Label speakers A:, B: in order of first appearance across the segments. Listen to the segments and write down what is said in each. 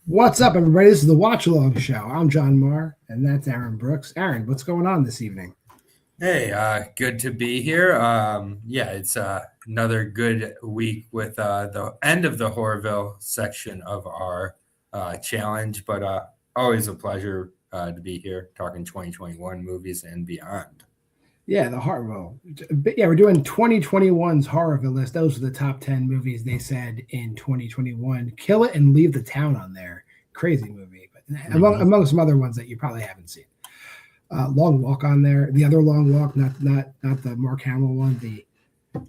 A: What's up, everybody? This is the Watchalongs show. I'm JWMaher, and that's Aaron Brooks. Aaron, what's going on this evening?
B: Hey, good to be here. Yeah, it's another good week with the end of the Horrorville section of our challenge, but always a pleasure to be here talking 2021 movies and beyond.
A: Yeah, the Horrorville. Yeah, we're doing 2021's Horrorville list. Those are the top 10 movies they said in 2021. Kill It and Leave the Town on there. Crazy movie, but among some other ones that you probably haven't seen. Long Walk on there. The other Long Walk, not the Mark Hamill one, the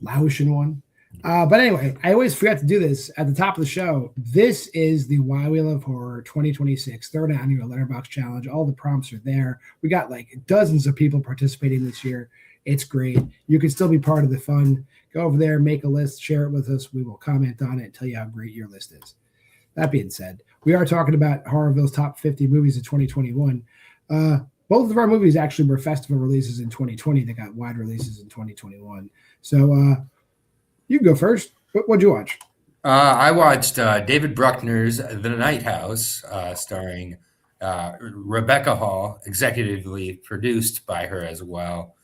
A: Laotian one. But anyway, I always forget to do this at the top of the show. This is the Why We Love Horror 2026 third annual Letterboxd challenge. All the prompts are there. We got like dozens of people participating this year. It's great. You can still be part of the fun. Go over there, make a list, share it with us. We will comment on it and tell you how great your list is. That being said, we are talking about Horrorville's top 50 movies of 2021. Both of our movies actually were festival releases in 2020. They got wide releases in 2021. So you can go first. What'd you watch?
B: I watched David Bruckner's The Night House, starring Rebecca Hall, executively produced by her as well.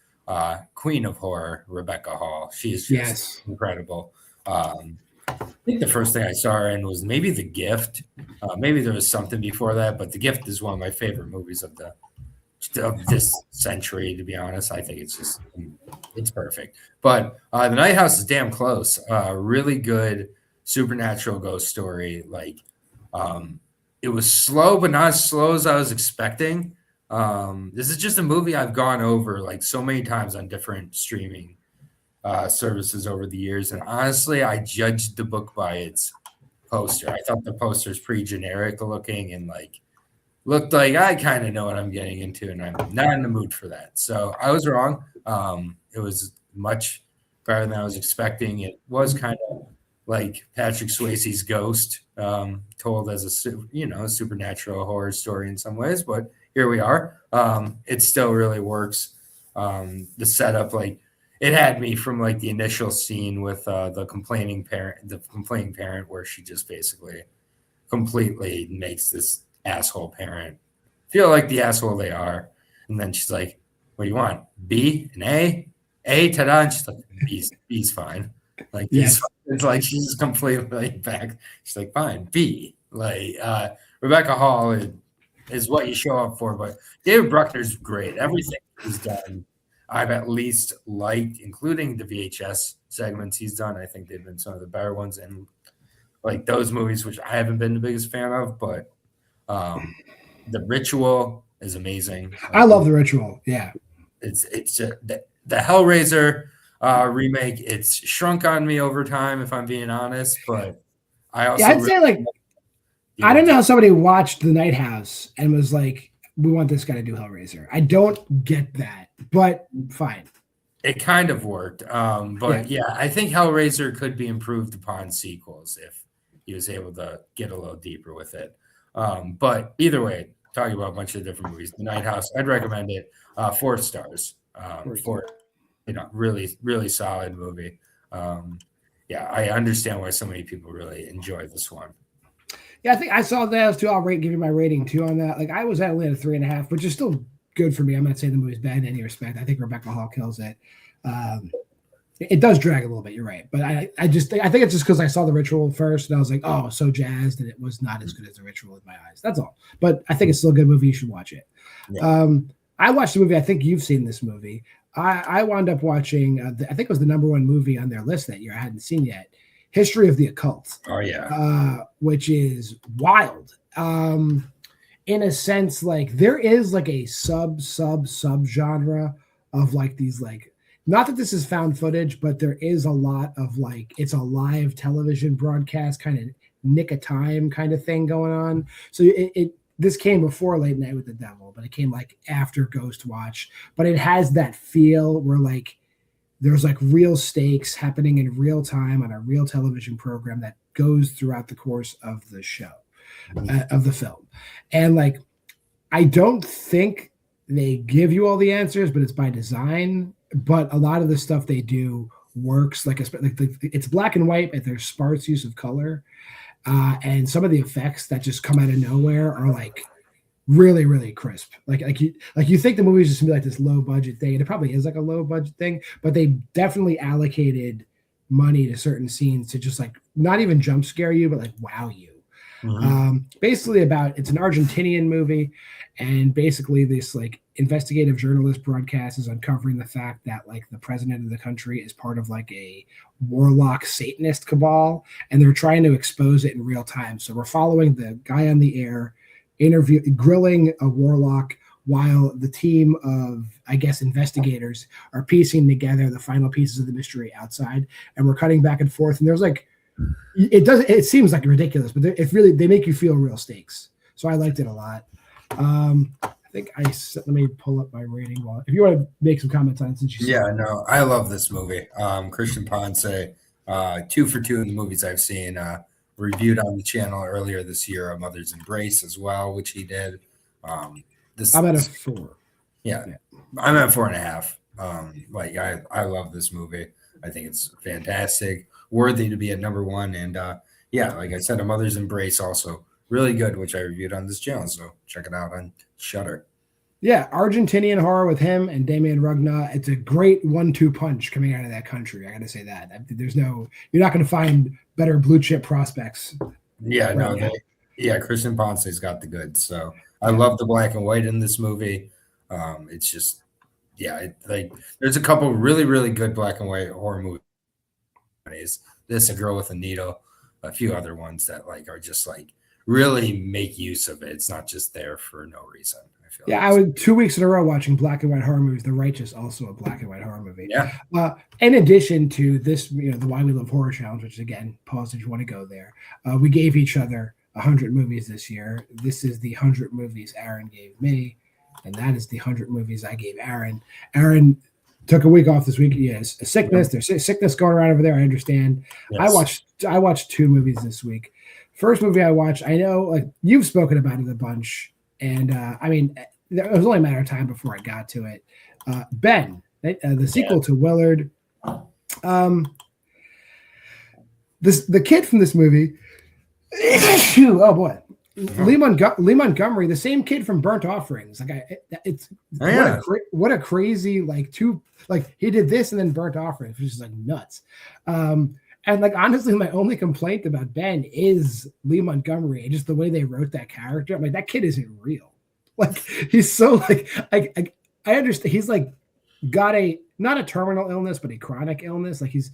B: Queen of Horror, Rebecca Hall. She is just incredible. I think the first thing I saw her in was maybe The Gift. Maybe there was something before that, but The Gift is one of my favorite movies of this century, to be honest. I think it's perfect. But The Night House is damn close. Really good supernatural ghost story. Like, it was slow, but not as slow as I was expecting. This is just a movie I've gone over like so many times on different streaming services over the years. And honestly, I judged the book by its poster. I thought the poster is pretty generic looking and like looked like I kind of know what I'm getting into, and I'm not in the mood for that. So I was wrong. It was much better than I was expecting. It was kind of like Patrick Swayze's Ghost, told as a supernatural horror story in some ways, but here we are. It still really works. The setup, like, it had me from like the initial scene with the complaining parent, where she just basically completely makes this asshole parent feel like the asshole they are. And then she's like, what do you want? B and A? A, ta-da. And she's like, B's fine. Like, yes. It's like she's completely back. She's like, fine, B. Like, Rebecca Hall is what you show up for. But David Bruckner's great. Everything he's done, I've at least liked, including the VHS segments he's done. I think they've been some of the better ones. And like those movies, which I haven't been the biggest fan of, but The Ritual is amazing.
A: I love The Ritual. Yeah.
B: It's the Hellraiser remake. It's shrunk on me over time, if I'm being honest, but I also
A: I'd say like I don't know how somebody watched The Night House and was like, we want this guy to do Hellraiser. I don't get that, but fine.
B: It kind of worked. But yeah, I think Hellraiser could be improved upon sequels if he was able to get a little deeper with it. But either way, talking about a bunch of different movies, The Night House, I'd recommend it. 4 stars. Really, really solid movie. Yeah, I understand why so many people really enjoy this one.
A: Yeah, I think I saw that too. I'll give you my rating too on that. Like, I was at a 3.5, which is still good for me. I'm not saying the movie's bad in any respect. I think Rebecca Hall kills it. It does drag a little bit. You're right, but I think it's just because I saw The Ritual first and I was like, oh, so jazzed, and it was not as good as The Ritual in my eyes. That's all. But I think it's still a good movie. You should watch it. Yeah. I watched the movie. I think you've seen this movie. I wound up watching. I think it was the number 1 movie on their list that year. I hadn't seen yet. History of the Occult.
B: Oh yeah.
A: Which is wild. In a sense, like there is like a sub genre of like these like. Not that this is found footage, but there is a lot of like, it's a live television broadcast kind of nick of time kind of thing going on. So this came before Late Night with the Devil, but it came like after Ghost Watch. But it has that feel where like there's like real stakes happening in real time on a real television program that goes throughout the course of the show, of the film. And like, I don't think they give you all the answers, but it's by design. But a lot of the stuff they do works. Like it's black and white, but there's sparse use of color. and some of the effects that just come out of nowhere are like really, really crisp. Like you think the movie is just gonna be like this low budget thing, and it probably is like a low budget thing, but they definitely allocated money to certain scenes to just like not even jump scare you, but like wow you. Basically it's an Argentinian movie, and basically this like investigative journalist broadcast is uncovering the fact that like the president of the country is part of like a warlock Satanist cabal, and they're trying to expose it in real time. So we're following the guy on the air grilling a warlock while the team of, I guess, investigators are piecing together the final pieces of the mystery outside, and we're cutting back and forth. And there's like, it seems like ridiculous, but they make you feel real stakes. So I liked it a lot. I think let me pull up my rating if you want to make some comments on it since you
B: said. No, I love this movie. Christian Ponce, 2 for 2 in the movies I've seen. Reviewed on the channel earlier this year, A Mother's Embrace as well, which he did.
A: I'm at a 4.
B: Yeah, I'm at 4.5. Like I love this movie. I think it's fantastic, worthy to be at number 1. And like I said, A Mother's Embrace also really good, which I reviewed on this channel. So check it out on Shudder.
A: Yeah, Argentinian horror with him and Damien Rugna. It's a great 1-2 punch coming out of that country. I got to say that. You're not going to find better blue chip prospects.
B: Yeah, Christian Ponce's got the goods. So I love the black and white in this movie. It's just, there's a couple really, really good black and white horror movies. This, A Girl with a Needle, a few other ones that like are just like really make use of it. It's not just there for no reason.
A: I was 2 weeks in a row watching black and white horror movies. The Righteous, also a black and white horror movie.
B: Yeah.
A: In addition to this, the Why We Love Horror Challenge, which again, pause if you want to go there. We gave each other 100 movies this year. This is the 100 movies Aaron gave me, and that is the 100 movies I gave Aaron. Aaron took a week off this week. Yes, a sickness. There's sickness going around over there. I understand. Yes. I watched 2 movies this week. First movie I watched, I know like you've spoken about it a bunch. And I mean, it was only a matter of time before I got to it. Ben, the sequel to Willard. The kid from this movie. Oh boy, Lee Montgomery, the same kid from Burnt Offerings. Like what a crazy he did this and then Burnt Offerings, which is like nuts. And like honestly, my only complaint about Ben is Lee Montgomery and just the way they wrote that character. I'm like, that kid isn't real. Like he's so like I understand he's like got not a terminal illness, but a chronic illness. Like he's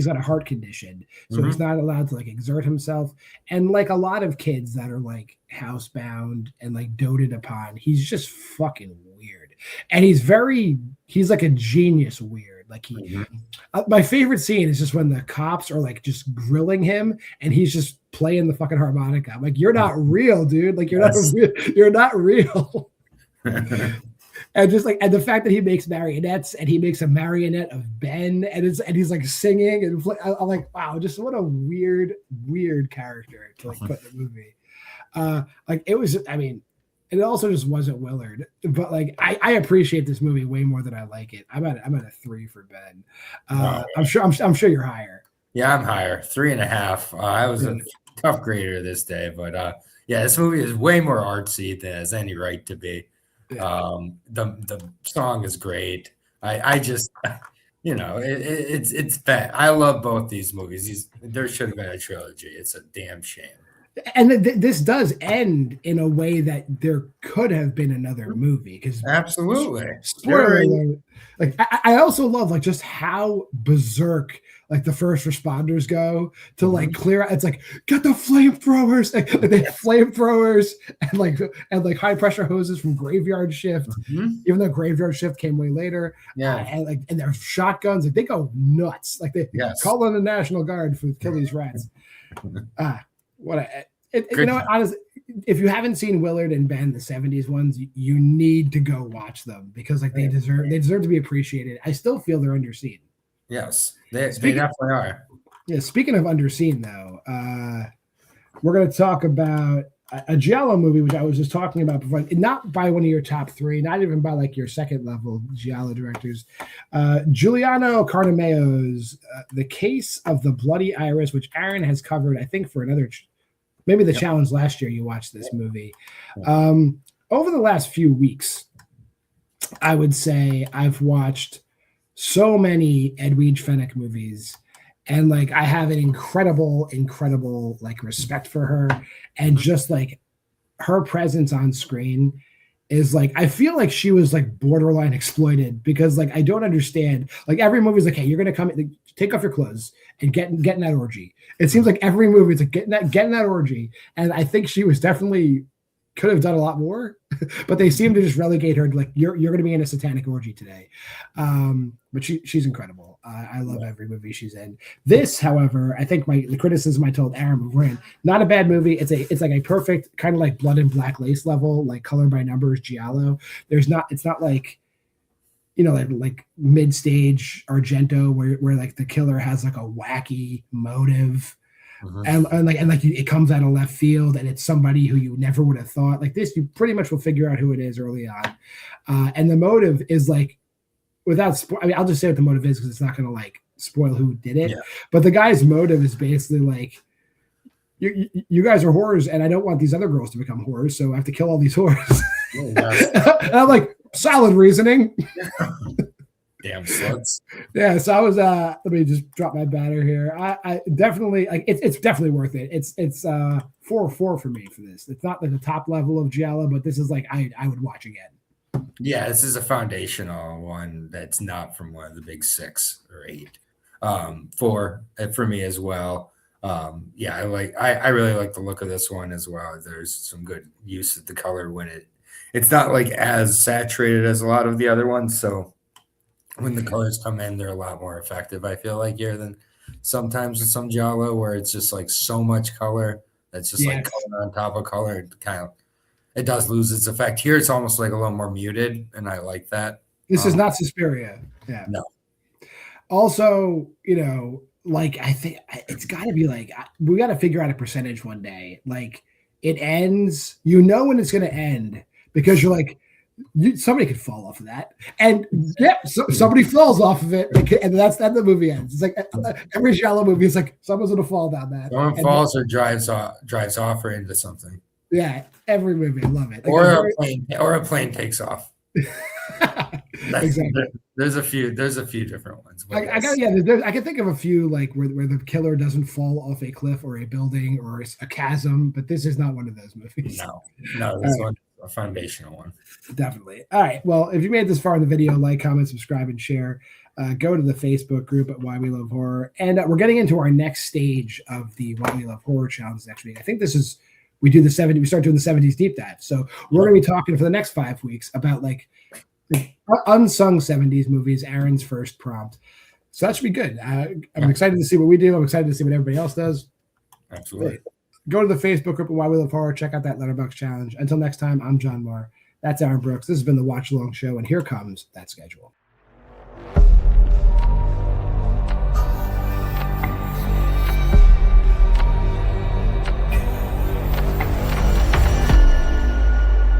A: got a heart condition, so he's not allowed to like exert himself. And like a lot of kids that are like housebound and like doted upon, he's just fucking weird. And he's like a genius weird. Like my favorite scene is just when the cops are like just grilling him and he's just playing the fucking harmonica. I'm like, you're not real, dude. Like you're not real. And just like, and the fact that he makes marionettes and he makes a marionette of Ben and he's like singing and I'm like, wow, just what a weird character to like put in the movie. Like it was, I mean, it also just wasn't Willard, but like I appreciate this movie way more than I like it. I'm at a 3 for Ben. I'm sure you're higher.
B: Yeah, I'm higher, 3.5. I was a tough grader this day, but this movie is way more artsy than it has any right to be. Yeah. The song is great. I just it's bad. I love both these movies. There should have been a trilogy. It's a damn shame. And
A: this does end in a way that there could have been another movie because
B: absolutely.
A: Spoiler alert. Like I also love like just how berserk like the first responders go to like clear out. It's like get the flamethrowers, like they have flamethrowers and like high pressure hoses from Graveyard Shift, even though Graveyard Shift came way later. Yeah, and their shotguns, like they go nuts. Like they call in the National Guard for kill these rats. You know what, honestly, if you haven't seen Willard and Ben, the 70s ones, you need to go watch them because like they deserve to be appreciated. I still feel they're underseen.
B: Yes, they definitely are.
A: Yeah, speaking of underseen though, we're going to talk about a Giallo movie, which I was just talking about before, not by one of your top 3, not even by like your second level Giallo directors. Giuliano Carnemeo's The Case of the Bloody Iris, which Aaron has covered, I think, for another maybe the challenge last year you watched this movie. Over the last few weeks, I would say I've watched so many Edwige Fenech movies, and like I have an incredible like respect for her, and just like her presence on screen is like, I feel like she was like borderline exploited, because like I don't understand, like every movie is like, hey, you're gonna come, like, take off your clothes and get in that orgy. It seems like every movie is like getting that orgy, and I think she was definitely could have done a lot more, but they seem to just relegate her to like, you're going to be in a satanic orgy today. But she's incredible. I love every movie she's in. This, however, I think the criticism I told Aaron beforehand, not a bad movie. It's like a perfect kind of like Blood and Black Lace level, like color by numbers giallo. It's not like, you know, like mid-stage Argento where like the killer has like a wacky motive. And it comes out of left field, and it's somebody who you never would have thought. Like this, you pretty much will figure out who it is early on. And the motive is like, I'll just say what the motive is, because it's not going to like spoil who did it. Yeah. But the guy's motive is basically like, you guys are whores, and I don't want these other girls to become whores, so I have to kill all these whores. And I'm like, solid reasoning.
B: Damn sluts.
A: Yeah, so I was let me just drop my banner here. I definitely like it's definitely worth it. It's 4 for me for this. It's not like the top level of giallo, but this is like I would watch again.
B: Yeah, this is a foundational one that's not from one of the big 6 or 8. 4 for me as well. Yeah, I really like the look of this one as well. There's some good use of the color when it's not like as saturated as a lot of the other ones, so when the colors come in, they're a lot more effective, I feel like, here than sometimes with some giallo where it's just like so much color that's just like color on top of color. It does lose its effect. Here it's almost like a little more muted, and I like that.
A: This is not Suspiria. Yeah.
B: No.
A: Also, you know, like I think it's got to be like, we got to figure out a percentage one day. Like it ends, you know when it's going to end, because you're like, somebody could fall off of that, and somebody falls off of it, and that's the movie ends. It's like every giallo movie is like someone's gonna fall down that.
B: Someone falls or drives off or into something.
A: Yeah, every movie, I love it.
B: Like or a plane takes off.
A: Exactly.
B: There's a few different ones.
A: I can think of a few like where the killer doesn't fall off a cliff or a building or a chasm, but this is not one of those movies.
B: No, this one. A foundational one.
A: Definitely. All right. Well, if you made it this far in the video, like, comment, subscribe, and share. Go to the Facebook group at Why We Love Horror. And we're getting into our next stage of the Why We Love Horror challenge next week. I think this is, we start doing the 70s deep dive. So we're going to be talking for the next 5 weeks about like unsung 70s movies, Aaron's first prompt. So that should be good. I'm excited to see what we do. I'm excited to see what everybody else does.
B: Absolutely.
A: Go to the Facebook group of Why We Love Horror. Check out that Letterboxd challenge. Until next time, I'm John Maher. That's Aaron Brooks. This has been the Watchalong Show, and here comes that schedule.